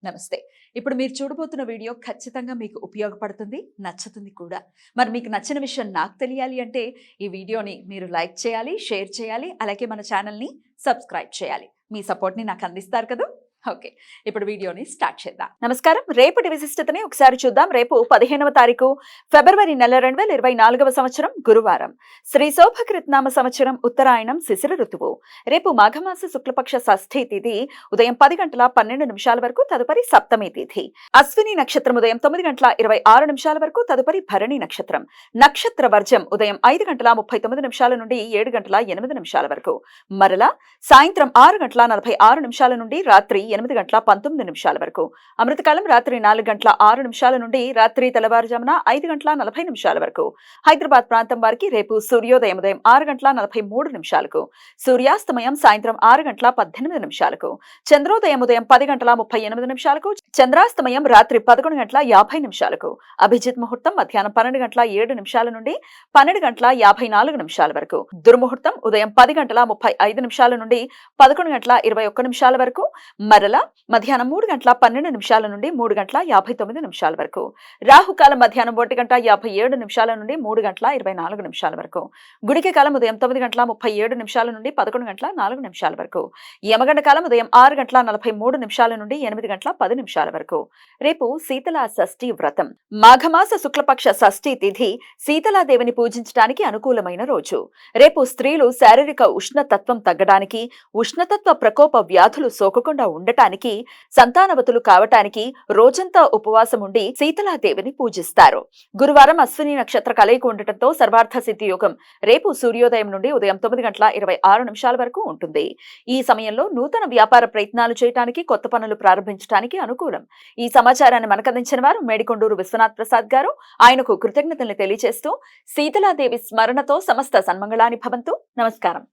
నమస్తే. ఇప్పుడు మీరు చూడబోతున్న వీడియో ఖచ్చితంగా మీకు ఉపయోగపడుతుంది, నచ్చుతుంది కూడా. మరి మీకు నచ్చిన విషయం నాకు తెలియాలి అంటే ఈ వీడియోని మీరు లైక్ చేయాలి, షేర్ చేయాలి, అలాగే మన ఛానల్‌ని సబ్స్క్రైబ్ చేయాలి. మీ సపోర్ట్‌ని నాకు అందిస్తారు కదూ! ఓకే. ఇప్పుడు వీడియోని స్టార్ట్ చేద్దాం. నమస్కారం. రేపటి విశిష్టతని ఒకసారి చూద్దాం. రేపు 15వ తారీఖు ఫిబ్రవరి నెల 2024వ సంవత్సరం గురువారం. శ్రీ శోభకృత్నామ సంవత్సరం ఉత్తరాయణం శిశిర ఋతువు. రేపు మాఘమాస శుక్లపక్ష షష్ఠి తిథి ఉదయం 10 గంటల 12 నిమిషాల వరకు, తదుపరి సప్తమి తిథి. అశ్విని నక్షత్రం ఉదయం 9 గంటల 26 నిమిషాల వరకు, తదుపరి భరణి నక్షత్రం. నక్షత్ర వర్జం ఉదయం 5 గంటల 39 నిమిషాల నుండి 7 గంటల 8 నిమిషాల వరకు. మరలా సాయంత్రం 6 గంటల 46 నిమిషాల నుండి రాత్రి 8 గంటల 19 నిమిషాల వరకు. అమృతకాలం రాత్రి 4 గంటల 6 నిమిషాల నుండి రాత్రి తెల్లవారుజామున 5 గంటల 40 నిమిషాల వరకు. హైదరాబాద్ ప్రాంతం వారికి రేపు సూర్యోదయం ఉదయం 6 గంటల 43 నిమిషాలకు, సూర్యాస్తమయం సాయంత్రం 6 గంటల 18 నిమిషాలకు, చంద్రోదయం ఉదయం 10 గంటల 38 నిమిషాలకు, చంద్రాస్తమయం రాత్రి 11 గంటల 50 నిమిషాలకు. అభిజిత్ ముహూర్తం మధ్యాహ్నం 12 గంటల 7 నిమిషాల నుండి 12 గంటల 54 నిమిషాల వరకు. దుర్ముహూర్తం ఉదయం 10 గంటల 35 నిమిషాల నుండి 11 గంటల 21 నిమిషాల వరకు. మరలా మధ్యాహ్నం 3 గంటల 12 నిమిషాల నుండి 3 గంటల 59 నిమిషాల వరకు. రాహుకాలం మధ్యాహ్నం 1 గంట 57 నిమిషాల నుండి 3 గంటల 24 నిమిషాల వరకు. గుడిక కాలం ఉదయం 9 గంటల 37 నిమిషాల నుండి 11 గంటల 4 నిమిషాల వరకు. యమగండ కాలం ఉదయం 6 గంటల 43 నిమిషాల నుండి 8 గంటల 10 నిమిషాల వరకు. రేపు శీతలా షష్ఠి వ్రతం. మాఘమాస శుక్లపక్ష షష్ఠి తిథి శీతలాదేవిని పూజించడానికి అనుకూలమైన రోజు. రేపు స్త్రీలు శారీరక ఉష్ణతత్వం తగ్గడానికి, ఉష్ణతత్వ ప్రకోప వ్యాధులు సోకకుండా ఉండటానికి, సంతానవతులు కావటానికి రోజంతా ఉపవాసం ఉండి శీతలాదేవిని పూజిస్తారు. గురువారం అశ్విని నక్షత్ర కలయిక ఉండటంతో సర్వార్థ సిద్ధి యోగం రేపు సూర్యోదయం నుండి ఉదయం 9 గంటల 26 నిమిషాల వరకు ఉంటుంది. ఈ సమయంలో నూతన వ్యాపార ప్రయత్నాలు చేయడానికి, కొత్త పనులు ప్రారంభించడానికి అనుకూలం. ఈ సమాచారాన్ని మనకందించిన వారు మేడికొండూరు విశ్వనాథ్ ప్రసాద్ గారు. ఆయనకు కృతజ్ఞతలు తెలియజేస్తూ శీతలాదేవి స్మరణతో సమస్త సన్మంగళాని భవంతు. నమస్కారం.